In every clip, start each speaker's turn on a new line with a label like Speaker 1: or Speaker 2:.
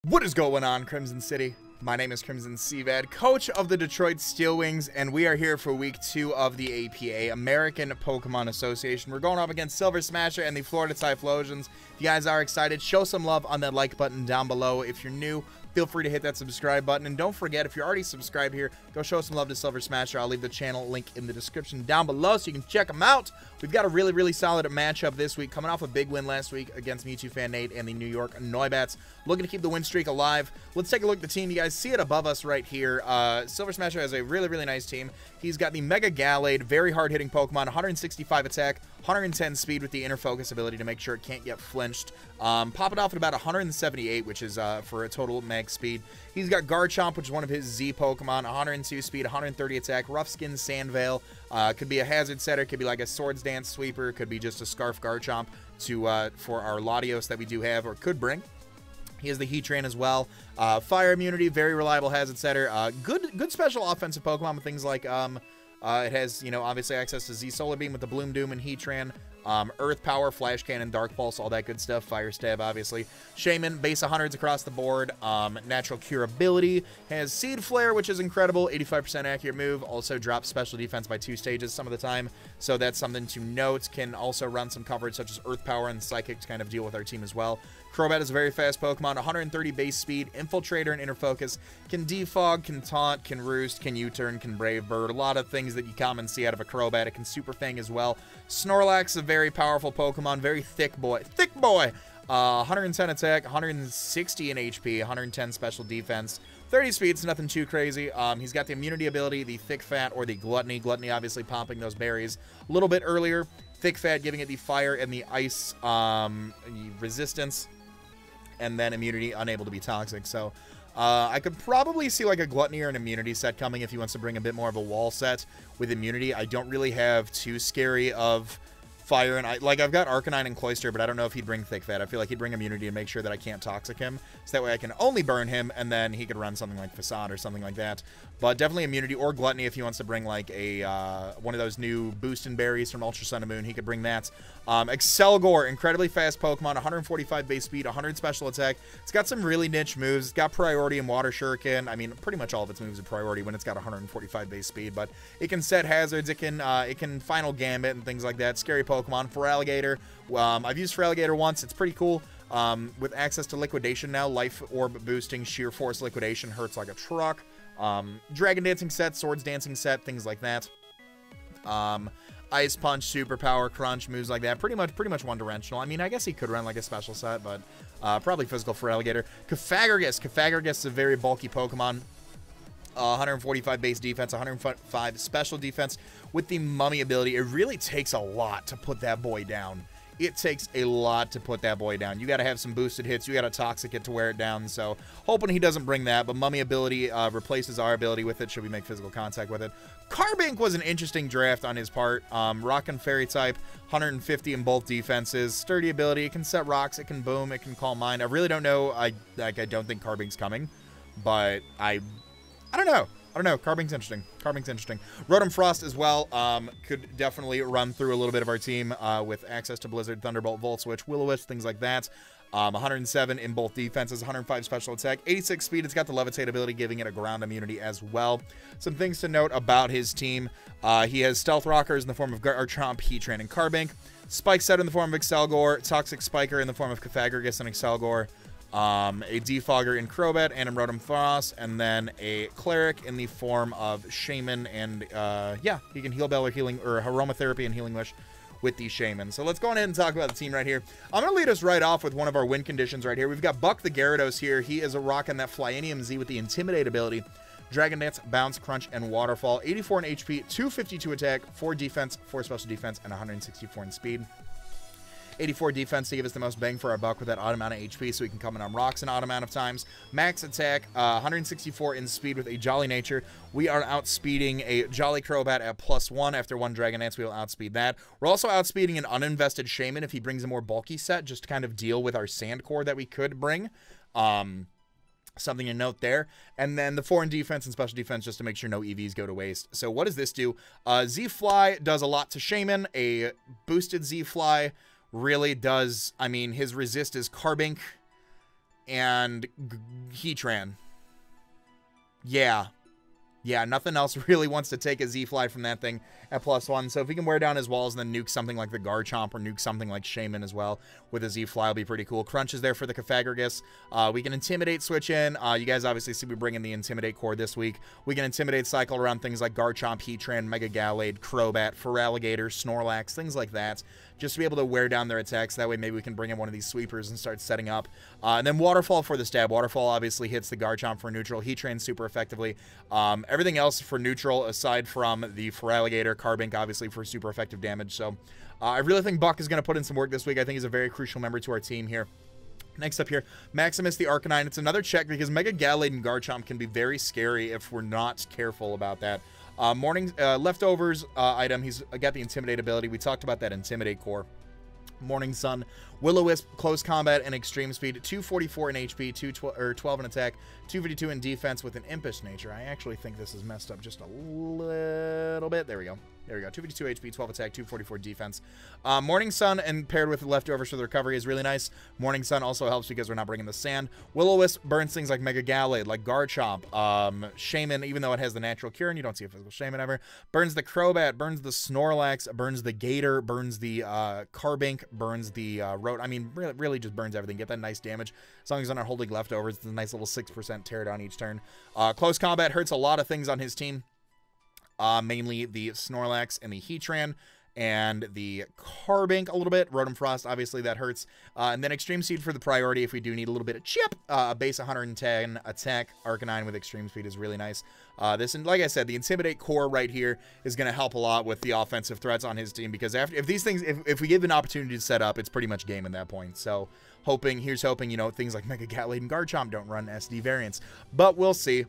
Speaker 1: What is going on, Crimson City? My name is Crimson CBAD, coach of the Detroit Steel Wings, and we are here for week 2 of the APA, American Pokemon Association. We're going up against Silver Smasher and the Florida Typhlosions. If you guys are excited, show some love on that like button down below. If you're new, feel free to hit that subscribe button. And don't forget, if you're already subscribed here, go show some love to Silver Smasher. I'll leave the channel link in the description down below so you can check them out. We've got a really solid matchup this week, coming off a big win last week against Mewtwo fan Nate and the New York Noibats. Looking to keep the win streak alive. Let's take a look at the team. You guys see it above us right here. Silver Smasher has a really nice team. He's got the Mega Gallade, very hard-hitting Pokemon, 165 attack, 110 speed with the inner focus ability to make sure it can't get flinched. Pop it off at about 178, which is for a total max speed. He's got Garchomp, which is one of his Z Pokemon, 102 speed, 130 attack, Rough Skin Sandveil. Could be a Hazard Setter, could be like a Swords Dance Sweeper, could be just a Scarf Garchomp for our Latios that we do have, or could bring. He has the Heatran as well. Fire immunity, very reliable Hazard Setter. Good special offensive Pokemon with things like, it has, obviously access to Z Solar Beam with the Bloom Doom and Heatran. Earth Power, Flash Cannon, Dark Pulse, all that good stuff. Fire Stab, obviously. Shaman, base 100s across the board. Natural Cure ability. Has Seed Flare, which is incredible. 85% accurate move. Also drops special defense by 2 stages some of the time. So that's something to note. Can also run some coverage such as Earth Power and Psychic to kind of deal with our team as well. Crobat is a very fast Pokemon. 130 base speed. Infiltrator and Inner Focus. Can Defog, can Taunt, can Roost, can U-Turn, can Brave Bird. A lot of things that you commonly see out of a Crobat. It can Super Fang as well. Snorlax, a very powerful Pokemon, very thick boy. 110 attack, 160 in HP, 110 special defense, 30 speeds, nothing too crazy. He's got the immunity ability, the Thick Fat, or the Gluttony. Gluttony obviously popping those berries a little bit earlier. Thick Fat giving it the fire and the ice resistance, and then immunity, unable to be toxic. So I could probably see like a Gluttony or an immunity set coming if he wants to bring a bit more of a wall set with immunity. I don't really have too scary of fire, and I've got Arcanine and Cloyster, but I don't know if he'd bring Thick Fat. I feel like he'd bring immunity and make sure that I can't toxic him, so that way I can only burn him, and then he could run something like Facade or something like that. But definitely immunity or Gluttony if he wants to bring like a one of those new boostin' berries from Ultra Sun and Moon. He could bring that. Excelgor, incredibly fast Pokemon, 145 base speed, 100 special attack. It's got some really niche moves. It's got priority in Water Shuriken. I mean, pretty much all of its moves are priority when it's got 145 base speed, but it can set hazards. It can Final Gambit and things like that. Scary Pokemon. Feraligatr, I've used Feraligatr once. It's pretty cool. With access to Liquidation now, Life Orb boosting, Sheer Force Liquidation hurts like a truck. Dragon Dancing set, Swords Dancing set, things like that. Ice Punch, Superpower, Crunch, moves like that. Pretty much one-dimensional. I mean, I guess he could run like a special set, but probably physical Feraligatr. Cofagrigus is a very bulky Pokemon. 145 base defense, 105 special defense with the Mummy ability. It really takes a lot to put that boy down. It takes a lot to put that boy down. You got to have some boosted hits. You got to toxic it to wear it down. So hoping he doesn't bring that, but Mummy ability replaces our ability with it should we make physical contact with it. Carbink was an interesting draft on his part. Rock and Fairy type, 150 in both defenses. Sturdy ability. It can set rocks. It can boom. It can Calm Mind. I really don't know. I don't think Carbink's coming, but I don't know. Carbink's interesting. Rotom Frost as well. Could definitely run through a little bit of our team with access to Blizzard, Thunderbolt, Volt Switch, Will-O-Wisp, things like that. 107 in both defenses, 105 special attack, 86 speed. It's got the Levitate ability, giving it a ground immunity as well. Some things to note about his team. He has Stealth Rockers in the form of Garchomp, Heatran, and Carbink. Spike Set in the form of Excelgor. Toxic Spiker in the form of Cofagrigus and Excelgor. A Defogger in Crobat and a Rotom Frost, and then a Cleric in the form of Shaman, and yeah, he can Heal Bell or Aromatherapy and Healing Wish with the Shaman. So let's go ahead and talk about the team right here. I'm going to lead us right off with one of our win conditions right here. We've got Buck the Gyarados here. He is a rockin' that Flyinium Z with the Intimidate ability. Dragon Dance, Bounce, Crunch, and Waterfall. 84 in HP, 252 attack, 4 defense, 4 special defense, and 164 in speed. 84 defense to give us the most bang for our buck with that odd amount of HP, so we can come in on rocks an odd amount of times. Max attack, 164 in speed with a Jolly Nature. We are outspeeding a Jolly Crobat at +1. After 1 Dragon Dance, we will outspeed that. We're also outspeeding an uninvested Shaman if he brings a more bulky set, just to kind of deal with our Sand Core that we could bring. Something to note there. And then the 4 in defense and special defense just to make sure no EVs go to waste. So what does this do? Z-Fly does a lot to Shaman. A boosted Z-Fly really does, I mean, his resist is Carbink and Heatran. Yeah, nothing else really wants to take a Z-Fly from that thing at +1. So if he can wear down his walls and then nuke something like the Garchomp or nuke something like Shaman as well with a Z-Fly will be pretty cool. Crunch is there for the Cofagrigus. We can Intimidate switch in. You guys obviously see we bring in the Intimidate core this week. We can Intimidate cycle around things like Garchomp, Heatran, Mega Gallade, Crobat, Feraligatr, Snorlax, things like that. Just to be able to wear down their attacks. That way maybe we can bring in one of these sweepers and start setting up. And then Waterfall for the stab. Waterfall obviously hits the Garchomp for neutral. Heatran super effectively. Everything else for neutral aside from the Feraligatr, Carbink obviously for super effective damage. So I really think Buck is going to put in some work this week. I think he's a very crucial member to our team here. Next up here, Maximus the Arcanine. It's another check because Mega Gallade and Garchomp can be very scary if we're not careful about that. Leftovers item, he's got the Intimidate ability. We talked about that Intimidate core. Morning Sun, Will-O-Wisp, Close Combat, and Extreme Speed, 244 in HP, 12 in attack, 252 in defense with an Impish Nature. I actually think this is messed up just a little bit. There we go. There we go. 252 HP, 12 attack, 244 defense. Morning Sun and paired with Leftovers for the recovery is really nice. Morning Sun also helps because we're not bringing the sand. Will-O-Wisp burns things like Mega Gallade, like Garchomp. Shaman, even though it has the natural cure and you don't see a physical Shaman ever, burns the Crobat, burns the Snorlax, burns the Gator, burns the Carbink, burns the Road. I mean, really just burns everything. Get that nice damage. As long as I'm not holding Leftovers, it's a nice little 6% tear down each turn. Close Combat hurts a lot of things on his team. Mainly the Snorlax and the Heatran and the Carbink a little bit. Rotom Frost, obviously that hurts. And then Extreme Speed for the priority if we do need a little bit of chip. Base 110 attack. Arcanine with Extreme Speed is really nice. And like I said, the Intimidate core right here is going to help a lot with the offensive threats on his team because if we give an opportunity to set up, it's pretty much game at that point. So here's hoping, you know, things like Mega Gallade and Garchomp don't run SD variants. But we'll see.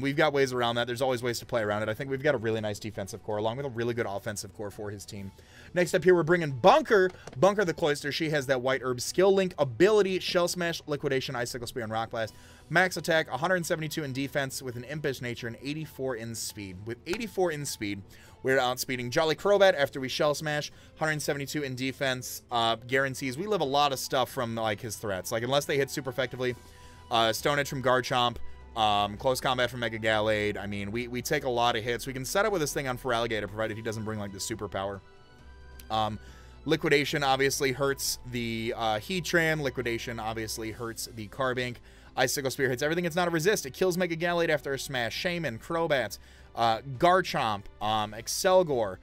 Speaker 1: We've got ways around that. There's always ways to play around it. I think we've got a really nice defensive core along with a really good offensive core for his team. Next up here, we're bringing Bunker. Bunker the Cloyster. She has that White Herb skill link ability, Shell Smash, Liquidation, Icicle Spear, and Rock Blast. Max attack, 172 in defense with an Impish Nature and 84 in speed. With 84 in speed, we're outspeeding Jolly Crobat after we Shell Smash. 172 in defense. Guarantees we live a lot of stuff from like his threats. Like unless they hit super effectively. Stone Edge from Garchomp. Close Combat from Mega Gallade. I mean, we take a lot of hits. We can set up with this thing on Feraligatr provided he doesn't bring like the superpower. Liquidation obviously hurts the Heatran. Liquidation obviously hurts the Carbink. Icicle Spear hits everything. It's not a resist. It kills Mega Gallade after a smash. Shaman, Crobat, Garchomp, Excelgor.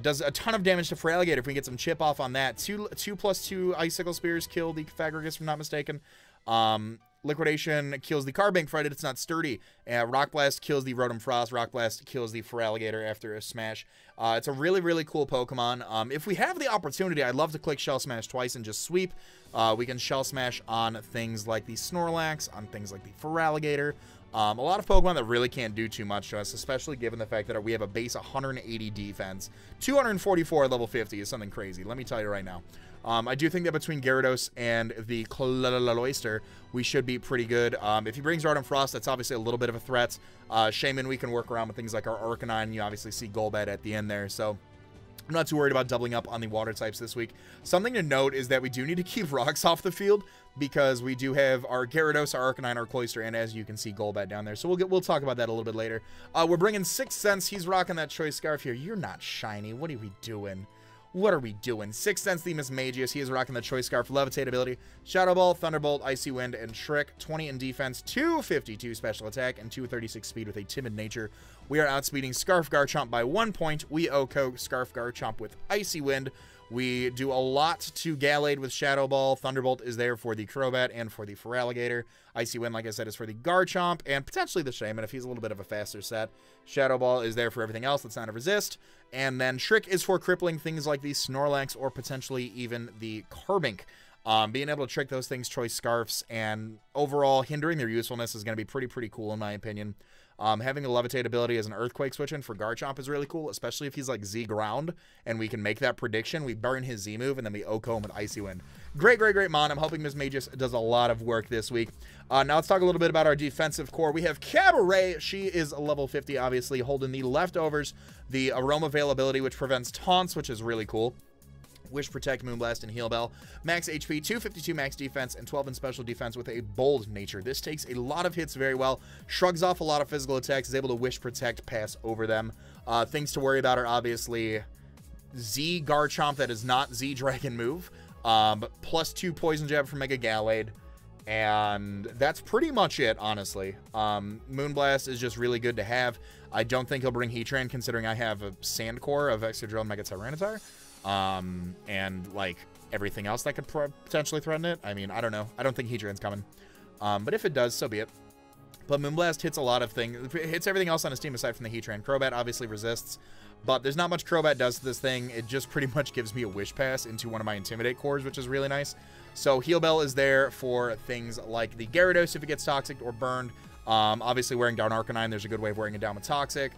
Speaker 1: Does a ton of damage to Feraligatr if we get some chip off on that. 2+2 Icicle Spears kill the Cofagrigus, if I'm not mistaken. Liquidation kills the Carbink, provided it's not sturdy. Rock Blast kills the Rotom Frost. Rock Blast kills the Feraligatr after a smash. It's a really, really cool Pokemon. If we have the opportunity, I'd love to click Shell Smash twice and just sweep. We can Shell Smash on things like the Snorlax, on things like the Feraligatr. A lot of Pokemon that really can't do too much to us, especially given the fact that we have a base 180 defense. 244 at level 50 is something crazy, let me tell you right now. I do think that between Gyarados and the Cloyster, we should be pretty good. If he brings Rotom Frost, that's obviously a little bit of a threat. Shaman, we can work around with things like our Arcanine. You obviously see Golbat at the end there, so I'm not too worried about doubling up on the water types this week. Something to note is that we do need to keep rocks off the field because we do have our Gyarados, our Arcanine, our Cloyster, and as you can see, Golbat down there. So we'll talk about that a little bit later. We're bringing 6th Sense. He's rocking that Choice Scarf here. You're not shiny. What are we doing? What are we doing? 6th Sense, the Mismagius. He is rocking the Choice Scarf, Levitate ability, Shadow Ball, Thunderbolt, Icy Wind, and Trick. 20 in defense, 252 special attack, and 236 speed with a timid nature. We are outspeeding Scarf Garchomp by 1 point. We OHKO Scarf Garchomp with Icy Wind. We do a lot to Gallade with Shadow Ball. Thunderbolt is there for the Crobat and for the Feraligatr. Icy Wind, like I said, is for the Garchomp and potentially the Shaman if he's a little bit of a faster set. Shadow Ball is there for everything else that's not a resist. And then Trick is for crippling things like the Snorlax or potentially even the Carbink. Being able to trick those things, Choice Scarfs, and overall hindering their usefulness is going to be pretty cool in my opinion. Having the Levitate ability as an Earthquake switch in for Garchomp is really cool, especially if he's like Z ground and we can make that prediction. We burn his Z move and then we OHKO him with Icy Wind. Great mon. I'm hoping Mismagius does a lot of work this week. Now let's talk a little bit about our defensive core. We have Cabaret. She is level 50, obviously, holding the Leftovers, the Aroma availability, which prevents taunts, which is really cool. Wish, Protect, Moonblast, and Heal Bell. Max HP, 252 max defense, and 12 in special defense with a bold nature. This takes a lot of hits very well, shrugs off a lot of physical attacks, is able to Wish, Protect, pass over them. Things to worry about are obviously Z Garchomp, that is not Z Dragon move, +2 Poison Jab from Mega Gallade, and that's pretty much it, honestly. Moonblast is just really good to have. I don't think he'll bring Heatran, considering I have a Sand Core of Excadrill, Mega Tyranitar. And like everything else that could potentially threaten it. I mean, I don't know. I don't think Heatran's coming. But if it does, so be it. But Moonblast hits a lot of things. It hits everything else on his team aside from the Heatran. Crobat obviously resists, but there's not much Crobat does to this thing. It just pretty much gives me a Wish Pass into one of my Intimidate cores, which is really nice. So Heal Bell is there for things like the Gyarados if it gets Toxic or burned. Obviously wearing down Arcanine, there's a good way of wearing it down with Toxic,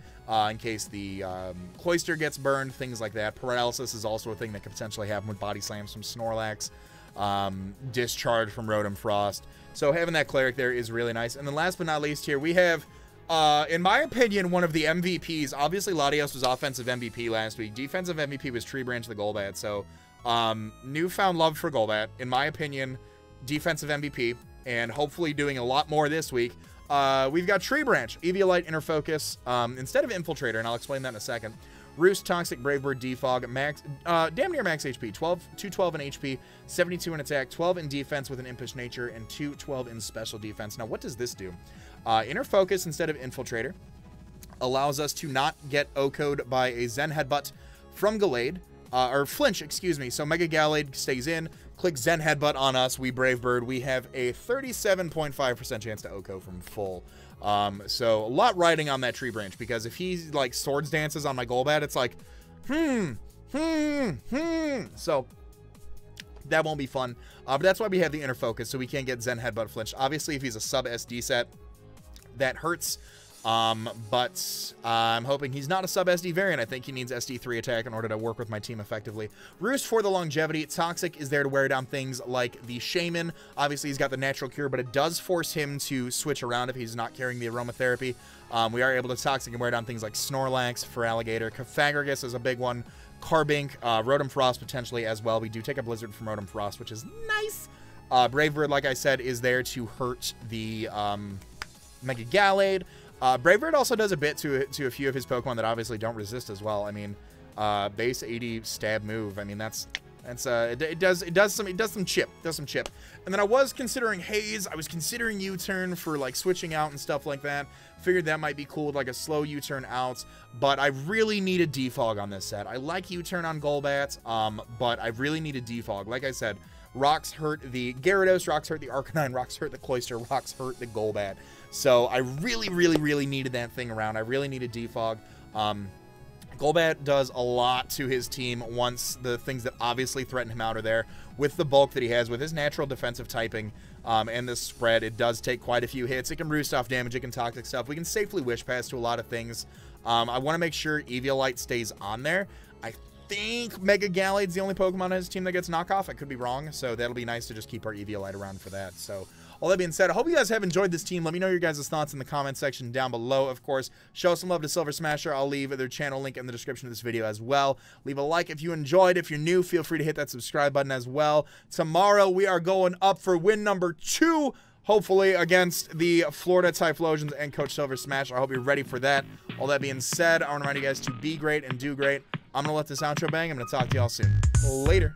Speaker 1: in case the Cloyster gets burned, things like that. Paralysis is also a thing that could potentially happen with Body Slams from Snorlax, Discharge from Rotom Frost. So having that Cleric there is really nice. And then last but not least here, we have, in my opinion, one of the MVPs. Obviously Latios was offensive MVP last week. Defensive MVP was Tree Branch the Golbat. So newfound love for Golbat. In my opinion, defensive MVP. And hopefully doing a lot more this week. We've got Tree Branch, Eviolite, Inner Focus, instead of Infiltrator, and I'll explain that in a second. Roost, Toxic, Brave Bird, Defog, max, damn near max HP, 212 in HP, 72 in attack, 12 in defense with an Impish Nature, and 212 in special defense. Now, what does this do? Inner Focus instead of Infiltrator allows us to not get OHKO'd by a Zen Headbutt from Gallade, or Flinch, excuse me. So Mega Gallade stays in, click Zen Headbutt on us, we Brave Bird, we have a 37.5% chance to OHKO from full. So a lot riding on that Tree Branch, because if he like Swords Dances on my Golbat, it's like, So that won't be fun. But that's why we have the Inner Focus, so we can't get Zen Headbutt Flinch. Obviously, if he's a sub SD set, that hurts. But I'm hoping he's not a sub SD variant. I think he needs SD3 attack in order to work with my team effectively. Roost for the longevity. Toxic is there to wear down things like the Shaman. Obviously, he's got the natural cure, but it does force him to switch around if he's not carrying the aromatherapy. We are able to Toxic and wear down things like Snorlax for Alligator. Cofagrigus is a big one. Carbink, Rotom Frost potentially as well. We do take a Blizzard from Rotom Frost, which is nice. Brave Bird, like I said, is there to hurt the Mega Gallade. Brave Bird also does a bit to a few of his Pokemon that obviously don't resist as well. I mean, base 80 stab move. I mean, it does some chip. And then I was considering Haze. I was considering U-turn for like switching out and stuff like that. Figured that might be cool with like a slow U-turn out. But I really need a defog on this set. I like U-turn on Golbat, but I really need a defog. Like I said, rocks hurt the Gyarados, rocks hurt the Arcanine, rocks hurt the Cloyster, rocks hurt the Golbat. So I really, really, really needed that thing around. I really needed defog. Golbat does a lot to his team once the things that obviously threaten him out are there. With the bulk that he has, with his natural defensive typing, and the spread, it does take quite a few hits. It can roost off damage, it can Toxic stuff. We can safely Wish Pass to a lot of things. I want to make sure Eviolite stays on there. I think Mega Gallade's the only Pokemon on his team that gets knockoff. I could be wrong, so that'll be nice to just keep our Eviolite around for that. So all that being said, I hope you guys have enjoyed this team. Let me know your guys' thoughts in the comment section down below. Of course, show some love to Silver Smasher. I'll leave their channel link in the description of this video as well. Leave a like if you enjoyed. If you're new, feel free to hit that subscribe button as well. Tomorrow, we are going up for win number 2, hopefully against the Florida Typhlosions and Coach Silver Smasher. I hope you're ready for that. All that being said, I want to remind you guys to be great and do great. I'm going to let this outro bang. I'm going to talk to y'all soon. Later.